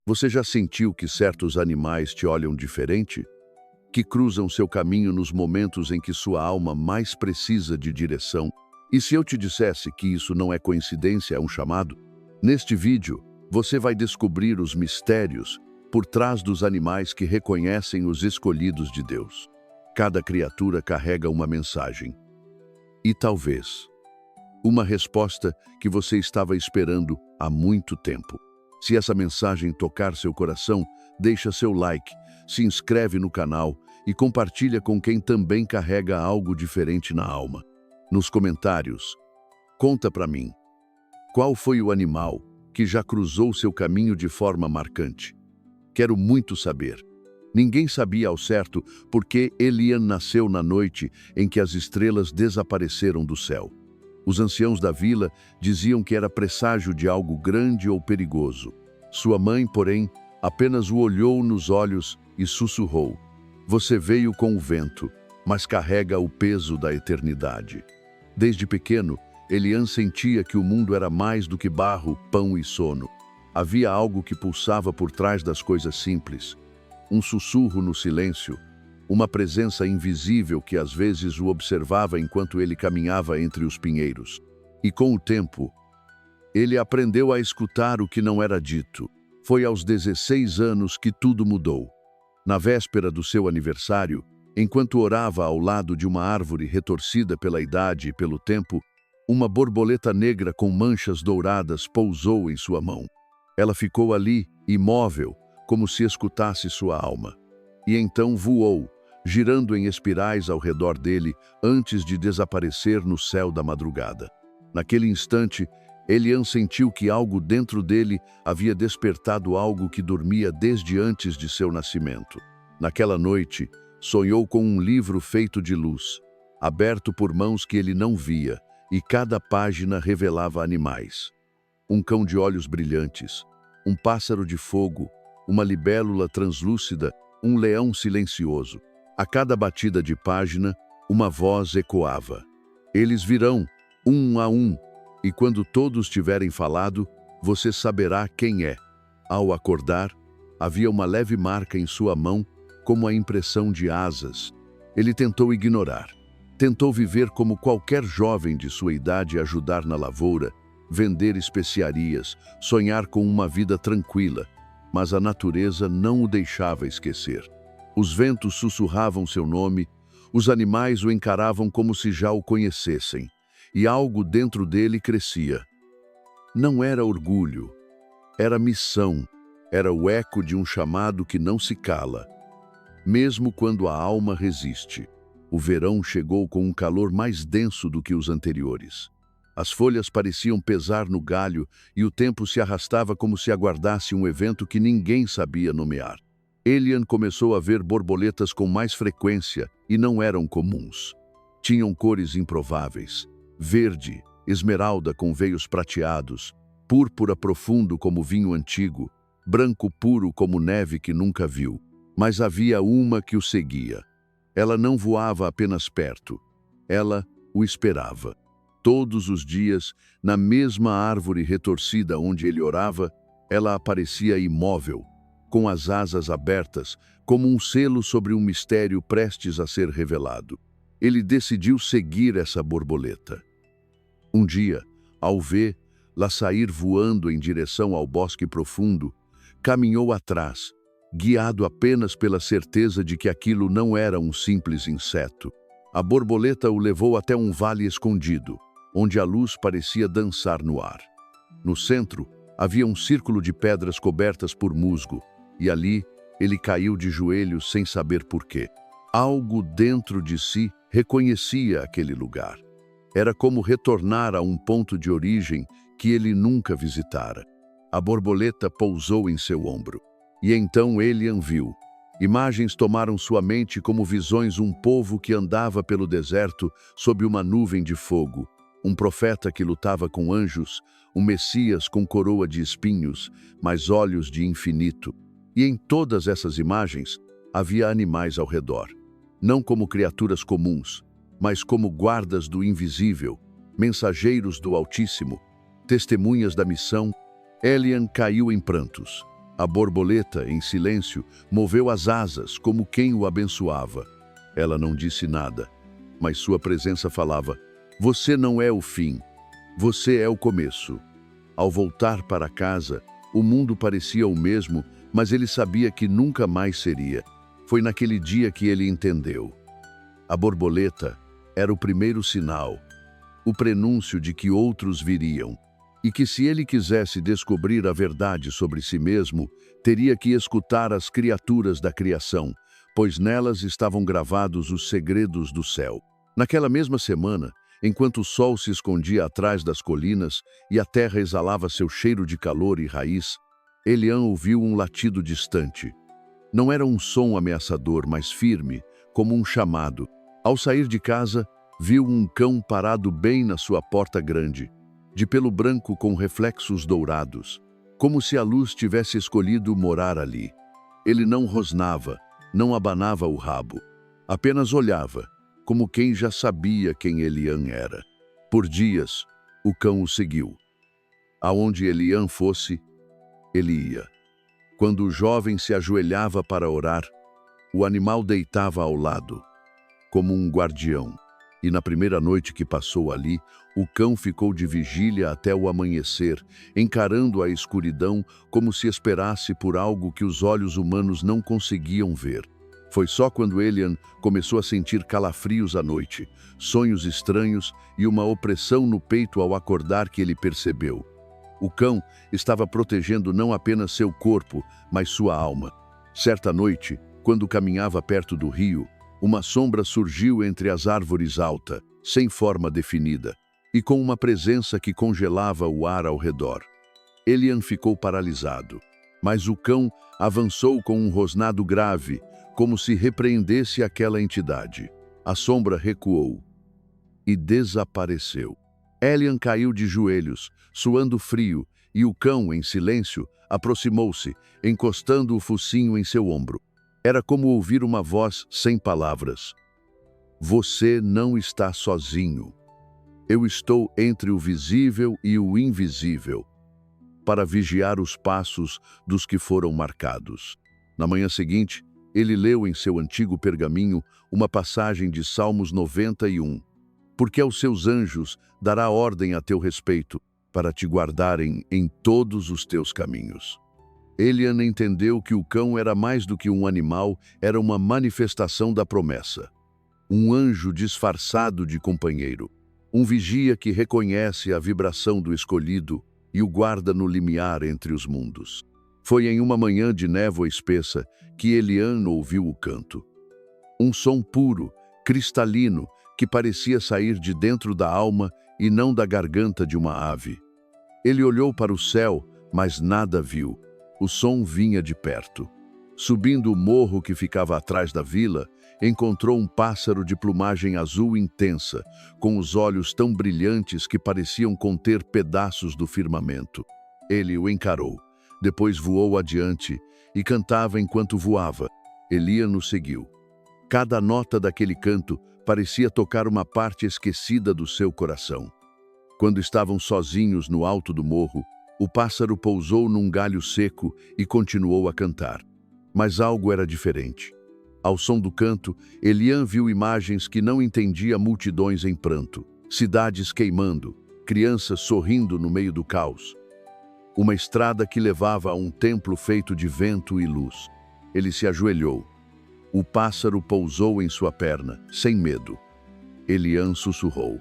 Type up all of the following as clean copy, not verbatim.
Você já sentiu que certos animais te olham diferente? Que cruzam seu caminho nos momentos em que sua alma mais precisa de direção? E se eu te dissesse que isso não é coincidência, é um chamado? Neste vídeo, você vai descobrir os mistérios por trás dos animais que reconhecem os escolhidos de Deus. Cada criatura carrega uma mensagem. E talvez, uma resposta que você estava esperando há muito tempo. Se essa mensagem tocar seu coração, deixa seu like, se inscreve no canal e compartilha com quem também carrega algo diferente na alma. Nos comentários, conta para mim, qual foi o animal que já cruzou seu caminho de forma marcante? Quero muito saber. Ninguém sabia ao certo porque Elian nasceu na noite em que as estrelas desapareceram do céu. Os anciãos da vila diziam que era presságio de algo grande ou perigoso. Sua mãe, porém, apenas o olhou nos olhos e sussurrou: "Você veio com o vento, mas carrega o peso da eternidade." Desde pequeno, Elian sentia que o mundo era mais do que barro, pão e sono. Havia algo que pulsava por trás das coisas simples. Um sussurro no silêncio, uma presença invisível que às vezes o observava enquanto ele caminhava entre os pinheiros. E com o tempo, ele aprendeu a escutar o que não era dito. Foi aos 16 anos que tudo mudou. Na véspera do seu aniversário, enquanto orava ao lado de uma árvore retorcida pela idade e pelo tempo, uma borboleta negra com manchas douradas pousou em sua mão. Ela ficou ali, imóvel, como se escutasse sua alma. E então voou, girando em espirais ao redor dele, antes de desaparecer no céu da madrugada. Naquele instante, Elian sentiu que algo dentro dele havia despertado algo que dormia desde antes de seu nascimento. Naquela noite, sonhou com um livro feito de luz, aberto por mãos que ele não via, e cada página revelava animais. Um cão de olhos brilhantes, um pássaro de fogo, uma libélula translúcida, um leão silencioso. A cada batida de página, uma voz ecoava: "Eles virão, um a um, e quando todos tiverem falado, você saberá quem é." Ao acordar, havia uma leve marca em sua mão, como a impressão de asas. Ele tentou ignorar. Tentou viver como qualquer jovem de sua idade, ajudar na lavoura, vender especiarias, sonhar com uma vida tranquila. Mas a natureza não o deixava esquecer. Os ventos sussurravam seu nome, os animais o encaravam como se já o conhecessem, e algo dentro dele crescia. Não era orgulho, era missão, era o eco de um chamado que não se cala. Mesmo quando a alma resiste, o verão chegou com um calor mais denso do que os anteriores. As folhas pareciam pesar no galho e o tempo se arrastava como se aguardasse um evento que ninguém sabia nomear. Elian começou a ver borboletas com mais frequência e não eram comuns. Tinham cores improváveis: verde, esmeralda com veios prateados, púrpura profundo como vinho antigo, branco puro como neve que nunca viu. Mas havia uma que o seguia. Ela não voava apenas perto, ela o esperava. Todos os dias, na mesma árvore retorcida onde ele orava, ela aparecia imóvel, com as asas abertas, como um selo sobre um mistério prestes a ser revelado. Ele decidiu seguir essa borboleta. Um dia, ao vê-la sair voando em direção ao bosque profundo, caminhou atrás, guiado apenas pela certeza de que aquilo não era um simples inseto. A borboleta o levou até um vale escondido, onde a luz parecia dançar no ar. No centro, havia um círculo de pedras cobertas por musgo, e ali ele caiu de joelhos sem saber porquê. Algo dentro de si reconhecia aquele lugar. Era como retornar a um ponto de origem que ele nunca visitara. A borboleta pousou em seu ombro, e então Elian viu. Imagens tomaram sua mente como visões: um povo que andava pelo deserto sob uma nuvem de fogo, um profeta que lutava com anjos, um Messias com coroa de espinhos, mas olhos de infinito. E em todas essas imagens havia animais ao redor, não como criaturas comuns, mas como guardas do invisível, mensageiros do Altíssimo, testemunhas da missão. Elian caiu em prantos. A borboleta, em silêncio, moveu as asas como quem o abençoava. Ela não disse nada, mas sua presença falava: "Você não é o fim, você é o começo." Ao voltar para casa, o mundo parecia o mesmo, mas ele sabia que nunca mais seria. Foi naquele dia que ele entendeu. A borboleta era o primeiro sinal, o prenúncio de que outros viriam, e que se ele quisesse descobrir a verdade sobre si mesmo, teria que escutar as criaturas da criação, pois nelas estavam gravados os segredos do céu. Naquela mesma semana, enquanto o sol se escondia atrás das colinas e a terra exalava seu cheiro de calor e raiz, Elian ouviu um latido distante. Não era um som ameaçador, mas firme, como um chamado. Ao sair de casa, viu um cão parado bem na sua porta grande, de pelo branco com reflexos dourados, como se a luz tivesse escolhido morar ali. Ele não rosnava, não abanava o rabo, apenas olhava, como quem já sabia quem Elian era. Por dias, o cão o seguiu. Aonde Elian fosse, ele ia. Quando o jovem se ajoelhava para orar, o animal deitava ao lado, como um guardião. E na primeira noite que passou ali, o cão ficou de vigília até o amanhecer, encarando a escuridão como se esperasse por algo que os olhos humanos não conseguiam ver. Foi só quando Elian começou a sentir calafrios à noite, sonhos estranhos e uma opressão no peito ao acordar que ele percebeu. O cão estava protegendo não apenas seu corpo, mas sua alma. Certa noite, quando caminhava perto do rio, uma sombra surgiu entre as árvores alta, sem forma definida, e com uma presença que congelava o ar ao redor. Elian ficou paralisado, mas o cão avançou com um rosnado grave, como se repreendesse aquela entidade. A sombra recuou e desapareceu. Elian caiu de joelhos, suando frio, e o cão, em silêncio, aproximou-se, encostando o focinho em seu ombro. Era como ouvir uma voz sem palavras. Você não está sozinho. Eu estou entre o visível e o invisível, para vigiar os passos dos que foram marcados. Na manhã seguinte, ele leu em seu antigo pergaminho uma passagem de Salmos 91. Porque aos seus anjos dará ordem a teu respeito, para te guardarem em todos os teus caminhos. Elian entendeu que o cão era mais do que um animal, era uma manifestação da promessa. Um anjo disfarçado de companheiro. Um vigia que reconhece a vibração do escolhido e o guarda no limiar entre os mundos. Foi em uma manhã de névoa espessa que Elian ouviu o canto. Um som puro, cristalino, que parecia sair de dentro da alma e não da garganta de uma ave. Ele olhou para o céu, mas nada viu. O som vinha de perto. Subindo o morro que ficava atrás da vila, encontrou um pássaro de plumagem azul intensa, com os olhos tão brilhantes que pareciam conter pedaços do firmamento. Ele o encarou, depois voou adiante e cantava enquanto voava. Elian o seguiu. Cada nota daquele canto parecia tocar uma parte esquecida do seu coração. Quando estavam sozinhos no alto do morro, o pássaro pousou num galho seco e continuou a cantar. Mas algo era diferente. Ao som do canto, Elian viu imagens que não entendia multidões em pranto, cidades queimando, crianças sorrindo no meio do caos. Uma estrada que levava a um templo feito de vento e luz. Ele se ajoelhou. O pássaro pousou em sua perna, sem medo. Elian sussurrou: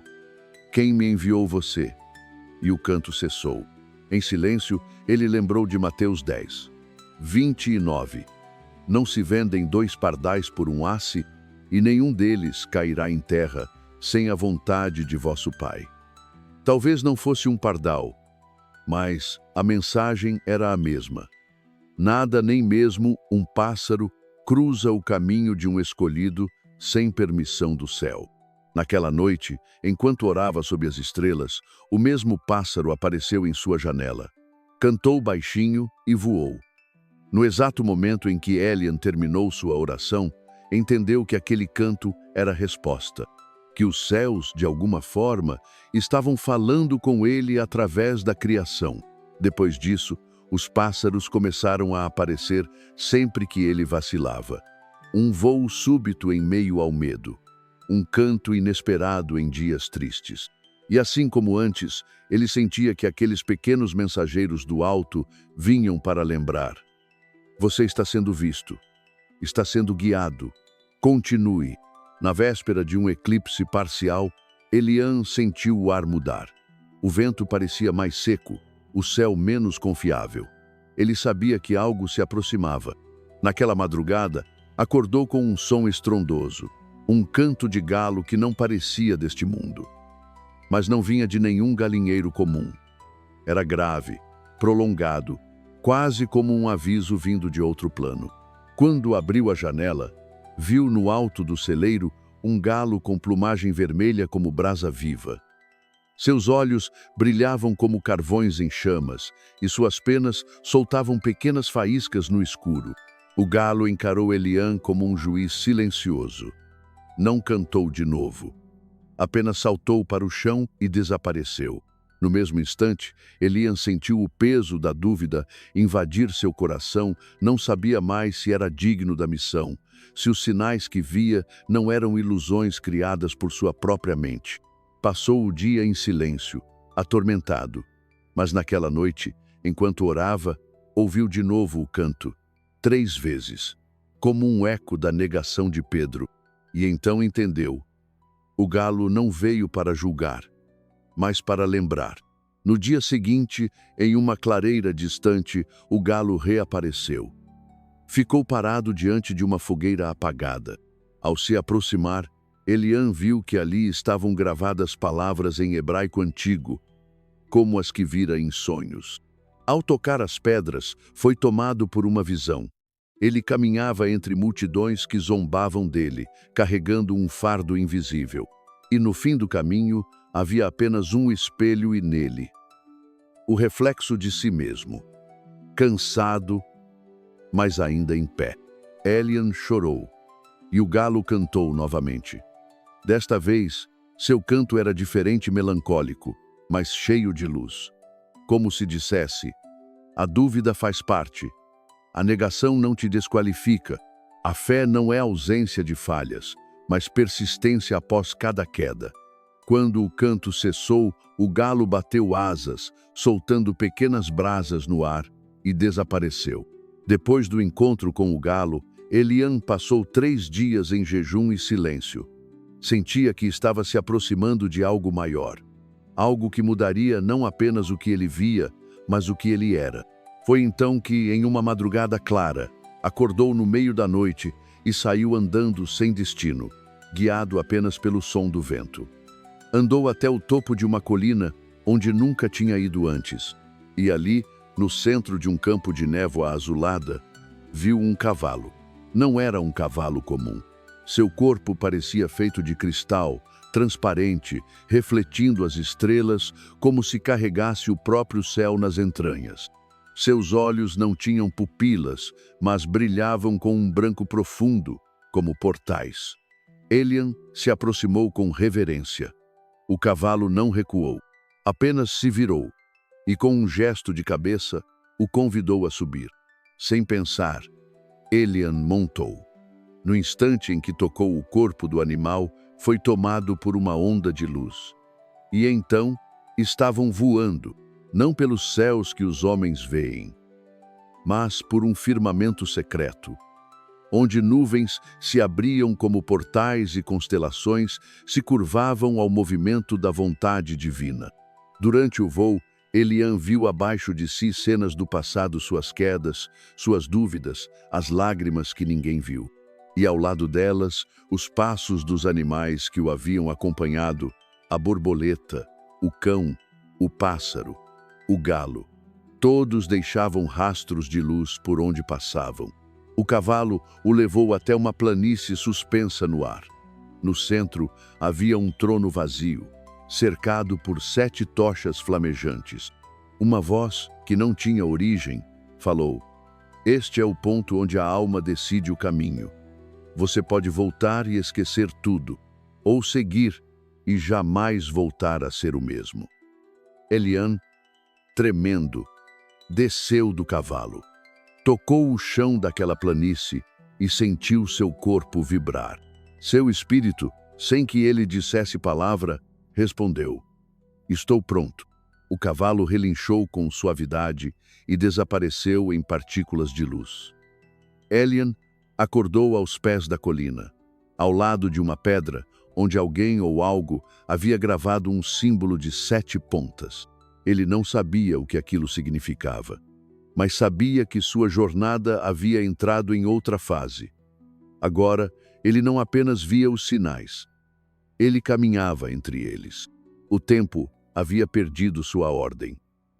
"Quem me enviou você?" E o canto cessou. Em silêncio, ele lembrou de Mateus 10, 29. Não se vendem 2 pardais por um asse, e nenhum deles cairá em terra, sem a vontade de vosso Pai. Talvez não fosse um pardal, mas a mensagem era a mesma. Nada, nem mesmo um pássaro, cruza o caminho de um escolhido sem permissão do céu. Naquela noite, enquanto orava sob as estrelas, o mesmo pássaro apareceu em sua janela. Cantou baixinho e voou. No exato momento em que Elian terminou sua oração, entendeu que aquele canto era a resposta, que os céus, de alguma forma, estavam falando com ele através da criação. Depois disso, Os pássaros começaram a aparecer sempre que ele vacilava. Um voo súbito em meio ao medo. Um canto inesperado em dias tristes. E assim como antes, ele sentia que aqueles pequenos mensageiros do alto vinham para lembrar. Você está sendo visto. Está sendo guiado. Continue. Na véspera de um eclipse parcial, Elian sentiu o ar mudar. O vento parecia mais seco, o céu menos confiável. Ele sabia que algo se aproximava. Naquela madrugada, acordou com um som estrondoso, um canto de galo que não parecia deste mundo. Mas não vinha de nenhum galinheiro comum. Era grave, prolongado, quase como um aviso vindo de outro plano. Quando abriu a janela, viu no alto do celeiro um galo com plumagem vermelha como brasa viva. Seus olhos brilhavam como carvões em chamas, e suas penas soltavam pequenas faíscas no escuro. O galo encarou Elian como um juiz silencioso. Não cantou de novo. Apenas saltou para o chão e desapareceu. No mesmo instante, Elian sentiu o peso da dúvida invadir seu coração, não sabia mais se era digno da missão, se os sinais que via não eram ilusões criadas por sua própria mente. Passou o dia em silêncio, atormentado. Mas naquela noite, enquanto orava, ouviu de novo o canto, 3 vezes, como um eco da negação de Pedro, e então entendeu. O galo não veio para julgar, mas para lembrar. No dia seguinte, em uma clareira distante, o galo reapareceu. Ficou parado diante de uma fogueira apagada. Ao se aproximar, Elian viu que ali estavam gravadas palavras em hebraico antigo, como as que vira em sonhos. Ao tocar as pedras, foi tomado por uma visão. Ele caminhava entre multidões que zombavam dele, carregando um fardo invisível. E no fim do caminho, havia apenas um espelho e nele, o reflexo de si mesmo. Cansado, mas ainda em pé. Elian chorou, e o galo cantou novamente. Desta vez, seu canto era diferente e melancólico, mas cheio de luz. Como se dissesse, a dúvida faz parte. A negação não te desqualifica. A fé não é ausência de falhas, mas persistência após cada queda. Quando o canto cessou, o galo bateu asas, soltando pequenas brasas no ar, e desapareceu. Depois do encontro com o galo, Elian passou 3 dias em jejum e silêncio. Sentia que estava se aproximando de algo maior. Algo que mudaria não apenas o que ele via, mas o que ele era. Foi então que, em uma madrugada clara, acordou no meio da noite e saiu andando sem destino, guiado apenas pelo som do vento. Andou até o topo de uma colina onde nunca tinha ido antes, e ali, no centro de um campo de névoa azulada, viu um cavalo. Não era um cavalo comum. Seu corpo parecia feito de cristal, transparente, refletindo as estrelas como se carregasse o próprio céu nas entranhas. Seus olhos não tinham pupilas, mas brilhavam com um branco profundo, como portais. Elian se aproximou com reverência. O cavalo não recuou, apenas se virou, e com um gesto de cabeça, o convidou a subir. Sem pensar, Elian montou. No instante em que tocou o corpo do animal, foi tomado por uma onda de luz. E então, estavam voando, não pelos céus que os homens veem, mas por um firmamento secreto, onde nuvens se abriam como portais e constelações se curvavam ao movimento da vontade divina. Durante o voo, Elian viu abaixo de si cenas do passado, suas quedas, suas dúvidas, as lágrimas que ninguém viu. E ao lado delas, os passos dos animais que o haviam acompanhado, a borboleta, o cão, o pássaro, o galo. Todos deixavam rastros de luz por onde passavam. O cavalo o levou até uma planície suspensa no ar. No centro havia um trono vazio, cercado por 7 tochas flamejantes. Uma voz, que não tinha origem, falou: "Este é o ponto onde a alma decide o caminho. Você pode voltar e esquecer tudo, ou seguir e jamais voltar a ser o mesmo." Elian, tremendo, desceu do cavalo. Tocou o chão daquela planície e sentiu seu corpo vibrar. Seu espírito, sem que ele dissesse palavra, respondeu: "Estou pronto." O cavalo relinchou com suavidade e desapareceu em partículas de luz. Elian acordou aos pés da colina, ao lado de uma pedra onde alguém ou algo havia gravado um símbolo de 7 pontas. Ele não sabia o que aquilo significava, mas sabia que sua jornada havia entrado em outra fase. Agora, ele não apenas via os sinais, ele caminhava entre eles. O tempo havia perdido sua ordem.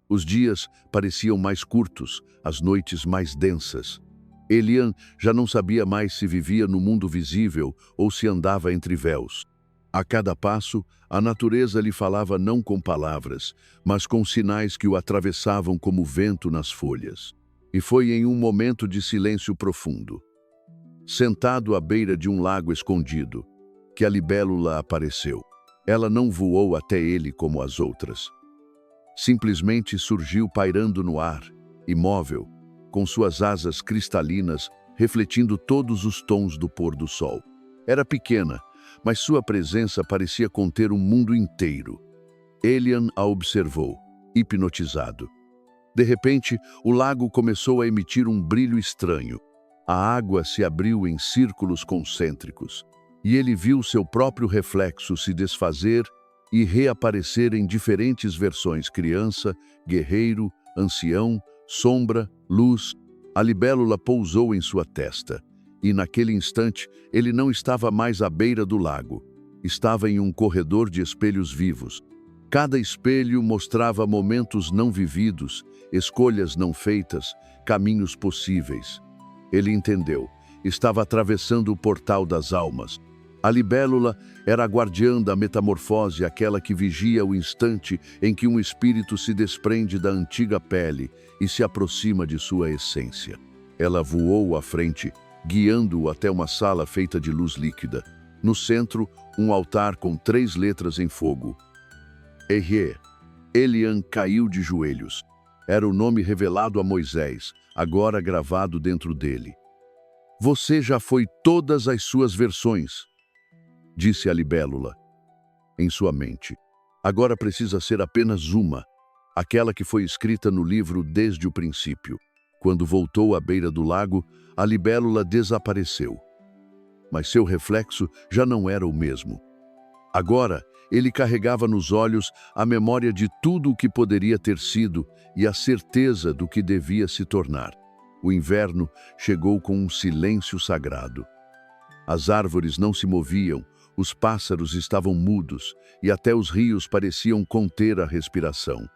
Os dias pareciam mais curtos, as noites mais densas. Elian já não sabia mais se vivia no mundo visível ou se andava entre véus. A cada passo, a natureza lhe falava não com palavras, mas com sinais que o atravessavam como vento nas folhas. E foi em um momento de silêncio profundo, sentado à beira de um lago escondido, que a libélula apareceu. Ela não voou até ele como as outras. Simplesmente surgiu pairando no ar, imóvel, com suas asas cristalinas refletindo todos os tons do pôr do sol. Era pequena, mas sua presença parecia conter um mundo inteiro. Elian a observou, hipnotizado. De repente, o lago começou a emitir um brilho estranho. A água se abriu em círculos concêntricos, e ele viu seu próprio reflexo se desfazer e reaparecer em diferentes versões: criança, guerreiro, ancião, sombra, luz. A libélula pousou em sua testa, e naquele instante ele não estava mais à beira do lago. Estava em um corredor de espelhos vivos. Cada espelho mostrava momentos não vividos, escolhas não feitas, caminhos possíveis. Ele entendeu. Estava atravessando o portal das almas. A libélula era a guardiã da metamorfose, aquela que vigia o instante em que um espírito se desprende da antiga pele e se aproxima de sua essência. Ela voou à frente, guiando-o até uma sala feita de luz líquida. No centro, um altar com 3 letras em fogo. Ehê. Elian caiu de joelhos. Era o nome revelado a Moisés, agora gravado dentro dele. "Você já foi todas as suas versões", disse a libélula em sua mente. "Agora precisa ser apenas uma, aquela que foi escrita no livro desde o princípio." Quando voltou à beira do lago, a libélula desapareceu. Mas seu reflexo já não era o mesmo. Agora, ele carregava nos olhos a memória de tudo o que poderia ter sido e a certeza do que devia se tornar. O inverno chegou com um silêncio sagrado. As árvores não se moviam, os pássaros estavam mudos e até os rios pareciam conter a respiração.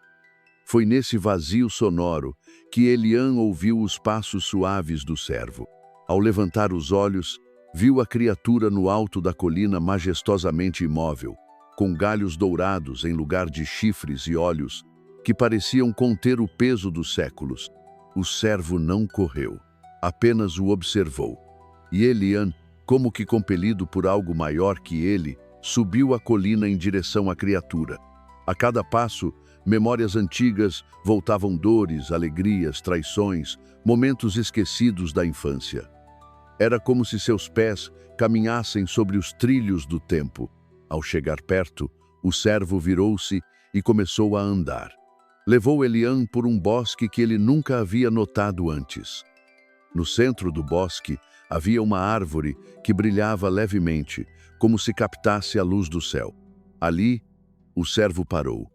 Foi nesse vazio sonoro que Elian ouviu os passos suaves do servo. Ao levantar os olhos, viu a criatura no alto da colina majestosamente imóvel, com galhos dourados em lugar de chifres e olhos, que pareciam conter o peso dos séculos. O servo não correu, apenas o observou. E Elian, como que compelido por algo maior que ele, subiu a colina em direção à criatura. A cada passo, memórias antigas voltavam: dores, alegrias, traições, momentos esquecidos da infância. Era como se seus pés caminhassem sobre os trilhos do tempo. Ao chegar perto, o servo virou-se e começou a andar. Levou Elian por um bosque que ele nunca havia notado antes. No centro do bosque havia uma árvore que brilhava levemente, como se captasse a luz do céu. Ali, o servo parou,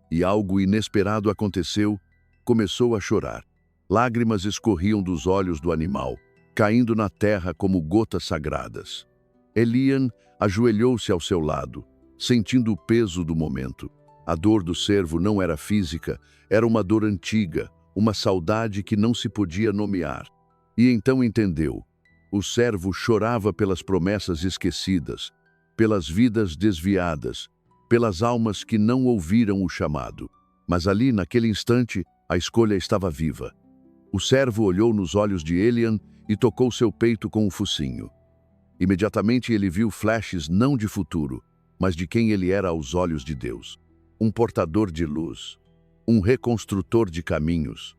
e algo inesperado aconteceu. Começou a chorar. Lágrimas escorriam dos olhos do animal, caindo na terra como gotas sagradas. Elian ajoelhou-se ao seu lado, sentindo o peso do momento. A dor do servo não era física, era uma dor antiga, uma saudade que não se podia nomear. E então entendeu. O servo chorava pelas promessas esquecidas, pelas vidas desviadas, pelas almas que não ouviram o chamado. Mas ali, naquele instante, a escolha estava viva. O servo olhou nos olhos de Elian e tocou seu peito com o focinho. Imediatamente ele viu flashes não de futuro, mas de quem ele era aos olhos de Deus. Um portador de luz, um reconstrutor de caminhos,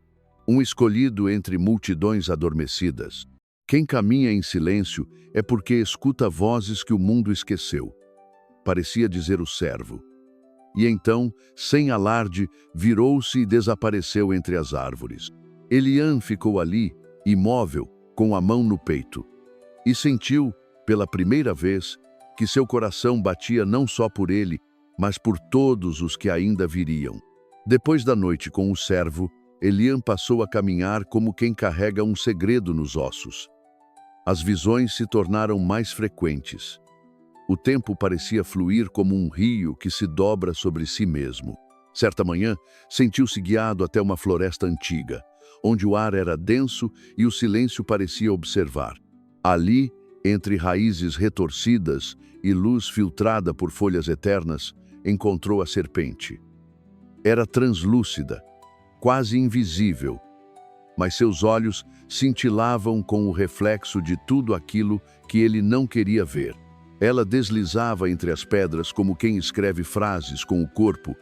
um escolhido entre multidões adormecidas. Quem caminha em silêncio é porque escuta vozes que o mundo esqueceu. Parecia dizer o servo. E então, sem alarde, virou-se e desapareceu entre as árvores. Eliam ficou ali, imóvel, com a mão no peito, e sentiu, pela primeira vez, que seu coração batia não só por ele, mas por todos os que ainda viriam. Depois da noite com o servo, Eliam passou a caminhar como quem carrega um segredo nos ossos. As visões se tornaram mais frequentes. O tempo parecia fluir como um rio que se dobra sobre si mesmo. Certa manhã, sentiu-se guiado até uma floresta antiga, onde o ar era denso e o silêncio parecia observar. Ali, entre raízes retorcidas e luz filtrada por folhas eternas, encontrou a serpente. Era translúcida, quase invisível, mas seus olhos cintilavam com o reflexo de tudo aquilo que ele não queria ver. Ela deslizava entre as pedras como quem escreve frases com o corpo,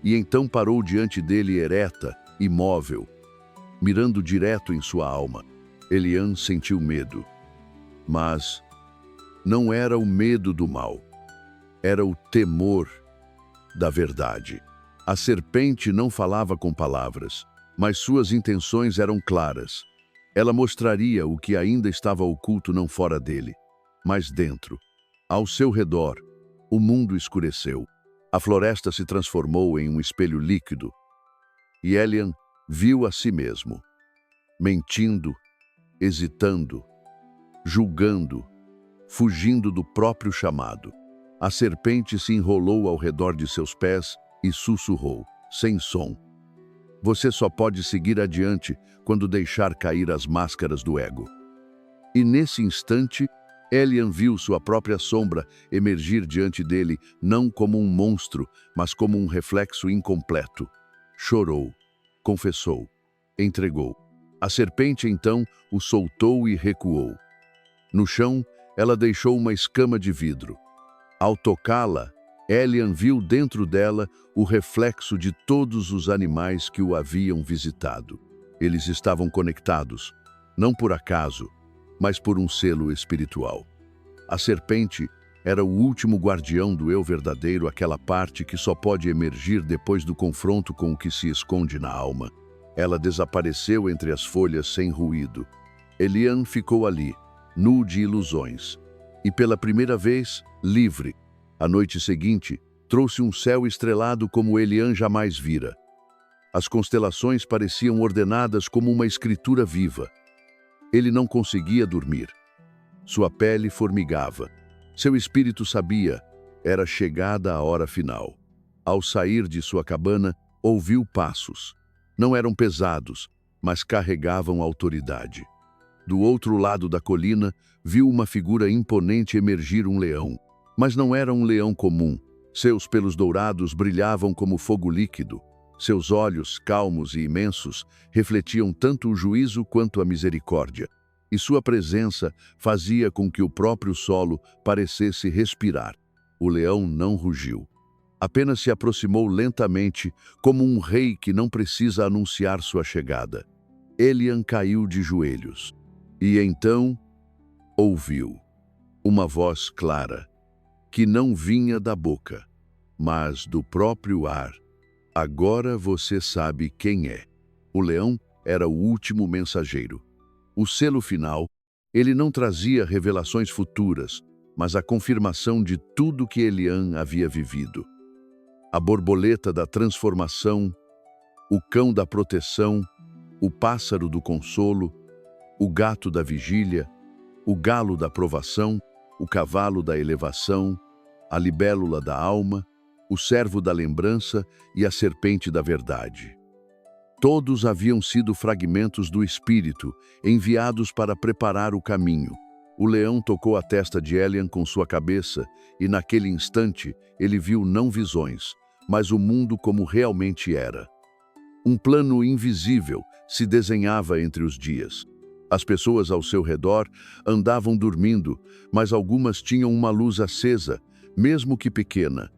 e então parou diante dele ereta, imóvel, mirando direto em sua alma. Eliam sentiu medo, mas não era o medo do mal, era o temor da verdade. A serpente não falava com palavras, mas suas intenções eram claras. Ela mostraria o que ainda estava oculto não fora dele, mas dentro. Ao seu redor, o mundo escureceu. A floresta se transformou em um espelho líquido, e Eliam viu a si mesmo, mentindo, hesitando, julgando, fugindo do próprio chamado. A serpente se enrolou ao redor de seus pés e sussurrou, sem som: "Você só pode seguir adiante quando deixar cair as máscaras do ego." E nesse instante, Eliam viu sua própria sombra emergir diante dele, não como um monstro, mas como um reflexo incompleto. Chorou, confessou, entregou. A serpente então o soltou e recuou. No chão, ela deixou uma escama de vidro. Ao tocá-la, Eliam viu dentro dela o reflexo de todos os animais que o haviam visitado. Eles estavam conectados, não por acaso, mas por um selo espiritual. A serpente era o último guardião do eu verdadeiro, aquela parte que só pode emergir depois do confronto com o que se esconde na alma. Ela desapareceu entre as folhas sem ruído. Eliam ficou ali, nu de ilusões, e pela primeira vez, livre. A noite seguinte trouxe um céu estrelado como Eliam jamais vira. As constelações pareciam ordenadas como uma escritura viva. Ele não conseguia dormir. Sua pele formigava. Seu espírito sabia, era chegada a hora final. Ao sair de sua cabana, ouviu passos. Não eram pesados, mas carregavam autoridade. Do outro lado da colina, viu uma figura imponente emergir, um leão. Mas não era um leão comum. Seus pelos dourados brilhavam como fogo líquido. Seus olhos, calmos e imensos, refletiam tanto o juízo quanto a misericórdia. E sua presença fazia com que o próprio solo parecesse respirar. O leão não rugiu. Apenas se aproximou lentamente, como um rei que não precisa anunciar sua chegada. Eliam caiu de joelhos. E então ouviu uma voz clara, que não vinha da boca, mas do próprio ar. Agora você sabe quem é. O leão era o último mensageiro. O selo final, ele não trazia revelações futuras, mas a confirmação de tudo que Eliam havia vivido. A borboleta da transformação, o cão da proteção, o pássaro do consolo, o gato da vigília, o galo da provação, o cavalo da elevação, a libélula da alma, o servo da lembrança e a serpente da verdade. Todos haviam sido fragmentos do Espírito, enviados para preparar o caminho. O leão tocou a testa de Eliam com sua cabeça, e naquele instante ele viu não visões, mas o mundo como realmente era. Um plano invisível se desenhava entre os dias. As pessoas ao seu redor andavam dormindo, mas algumas tinham uma luz acesa, mesmo que pequena.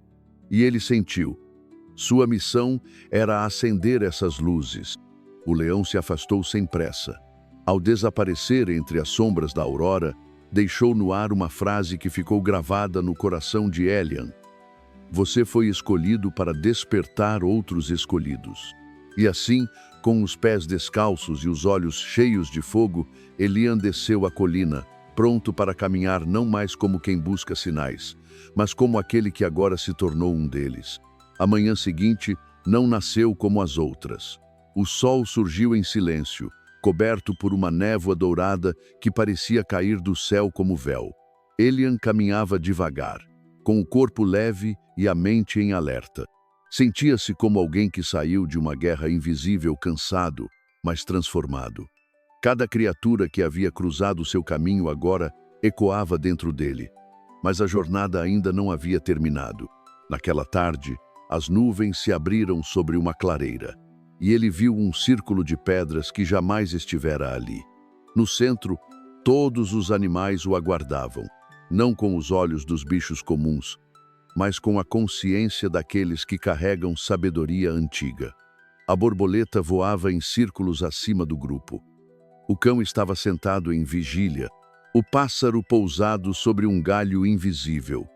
E ele sentiu. Sua missão era acender essas luzes. O leão se afastou sem pressa. Ao desaparecer entre as sombras da aurora, deixou no ar uma frase que ficou gravada no coração de Elian. Você foi escolhido para despertar outros escolhidos. E assim, com os pés descalços e os olhos cheios de fogo, Elian desceu a colina, pronto para caminhar não mais como quem busca sinais, mas como aquele que agora se tornou um deles. A manhã seguinte não nasceu como as outras. O sol surgiu em silêncio, coberto por uma névoa dourada que parecia cair do céu como véu. Elian caminhava devagar, com o corpo leve e a mente em alerta. Sentia-se como alguém que saiu de uma guerra invisível, cansado, mas transformado. Cada criatura que havia cruzado seu caminho agora ecoava dentro dele. Mas a jornada ainda não havia terminado. Naquela tarde, as nuvens se abriram sobre uma clareira, e ele viu um círculo de pedras que jamais estivera ali. No centro, todos os animais o aguardavam, não com os olhos dos bichos comuns, mas com a consciência daqueles que carregam sabedoria antiga. A borboleta voava em círculos acima do grupo. O cão estava sentado em vigília, o pássaro pousado sobre um galho invisível.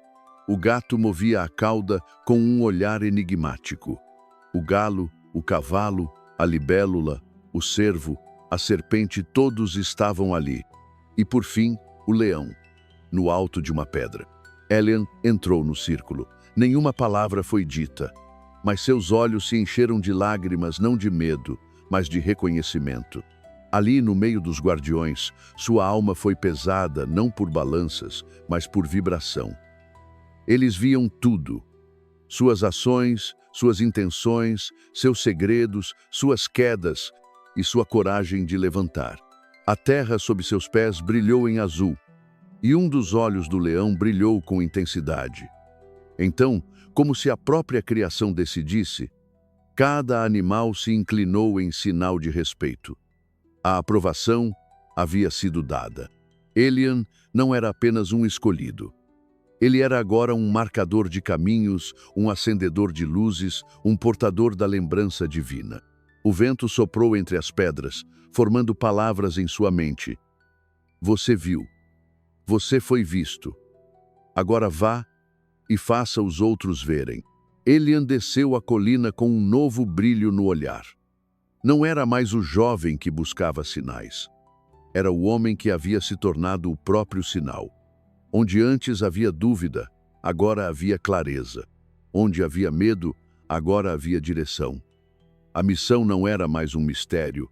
O gato movia a cauda com um olhar enigmático. O galo, o cavalo, a libélula, o cervo, a serpente, todos estavam ali. E por fim, o leão, no alto de uma pedra. Elian entrou no círculo. Nenhuma palavra foi dita, mas seus olhos se encheram de lágrimas, não de medo, mas de reconhecimento. Ali, no meio dos guardiões, sua alma foi pesada não por balanças, mas por vibração. Eles viam tudo: suas ações, suas intenções, seus segredos, suas quedas e sua coragem de levantar. A terra sob seus pés brilhou em azul, e um dos olhos do leão brilhou com intensidade. Então, como se a própria criação decidisse, cada animal se inclinou em sinal de respeito. A aprovação havia sido dada. Elian não era apenas um escolhido. Ele era agora um marcador de caminhos, um acendedor de luzes, um portador da lembrança divina. O vento soprou entre as pedras, formando palavras em sua mente. Você viu. Você foi visto. Agora vá e faça os outros verem. Elian desceu a colina com um novo brilho no olhar. Não era mais o jovem que buscava sinais. Era o homem que havia se tornado o próprio sinal. Onde antes havia dúvida, agora havia clareza. Onde havia medo, agora havia direção. A missão não era mais um mistério.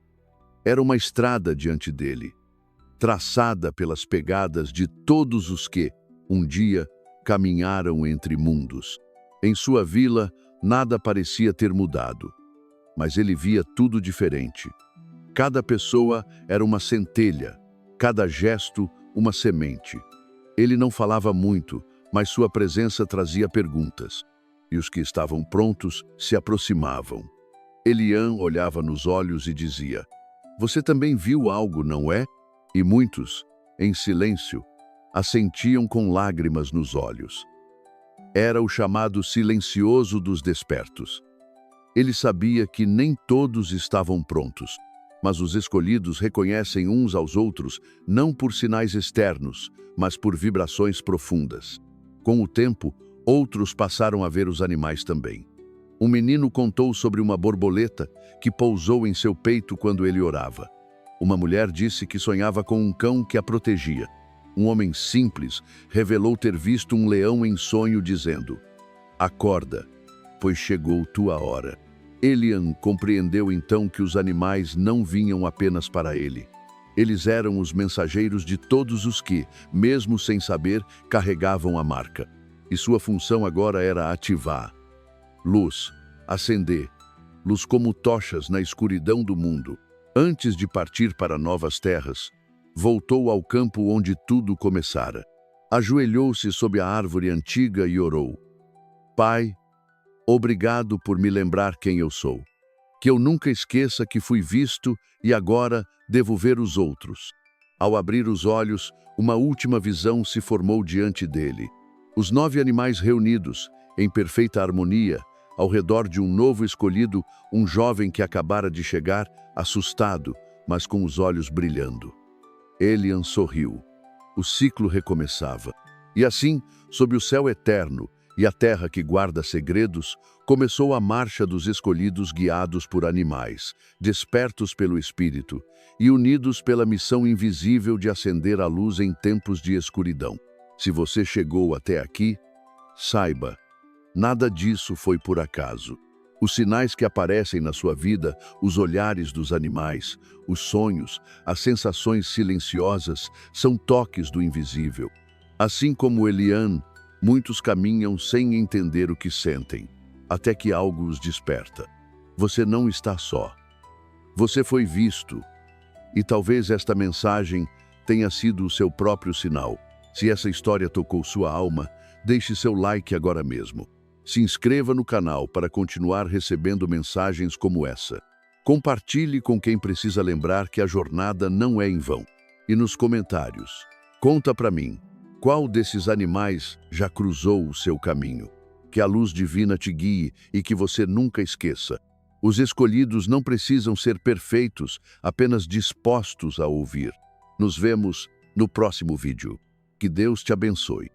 Era uma estrada diante dele, traçada pelas pegadas de todos os que, um dia, caminharam entre mundos. Em sua vila, nada parecia ter mudado, mas ele via tudo diferente. Cada pessoa era uma centelha, cada gesto uma semente. Ele não falava muito, mas sua presença trazia perguntas, e os que estavam prontos se aproximavam. Elian olhava nos olhos e dizia: "Você também viu algo, não é?" E muitos, em silêncio, assentiam com lágrimas nos olhos. Era o chamado silencioso dos despertos. Ele sabia que nem todos estavam prontos, mas os escolhidos reconhecem uns aos outros não por sinais externos, mas por vibrações profundas. Com o tempo, outros passaram a ver os animais também. Um menino contou sobre uma borboleta que pousou em seu peito quando ele orava. Uma mulher disse que sonhava com um cão que a protegia. Um homem simples revelou ter visto um leão em sonho dizendo: "Acorda, pois chegou tua hora." Elian compreendeu então que os animais não vinham apenas para ele. Eles eram os mensageiros de todos os que, mesmo sem saber, carregavam a marca. E sua função agora era ativar. Luz, acender, luz como tochas na escuridão do mundo. Antes de partir para novas terras, voltou ao campo onde tudo começara. Ajoelhou-se sob a árvore antiga e orou: "Pai, obrigado por me lembrar quem eu sou. Que eu nunca esqueça que fui visto e agora devo ver os outros." Ao abrir os olhos, uma última visão se formou diante dele. Os 9 animais reunidos, em perfeita harmonia, Ao redor de um novo escolhido, um jovem que acabara de chegar, assustado, mas com os olhos brilhando. Elian sorriu. O ciclo recomeçava. E assim, sob o céu eterno e a terra que guarda segredos, começou a marcha dos escolhidos guiados por animais, despertos pelo Espírito e unidos pela missão invisível de acender a luz em tempos de escuridão. Se você chegou até aqui, saiba, nada disso foi por acaso. Os sinais que aparecem na sua vida, os olhares dos animais, os sonhos, as sensações silenciosas, são toques do invisível. Assim como Elian, muitos caminham sem entender o que sentem, até que algo os desperta. Você não está só. Você foi visto. E talvez esta mensagem tenha sido o seu próprio sinal. Se essa história tocou sua alma, deixe seu like agora mesmo. Se inscreva no canal para continuar recebendo mensagens como essa. Compartilhe com quem precisa lembrar que a jornada não é em vão. E nos comentários, conta para mim, qual desses animais já cruzou o seu caminho? Que a luz divina te guie e que você nunca esqueça. Os escolhidos não precisam ser perfeitos, apenas dispostos a ouvir. Nos vemos no próximo vídeo. Que Deus te abençoe.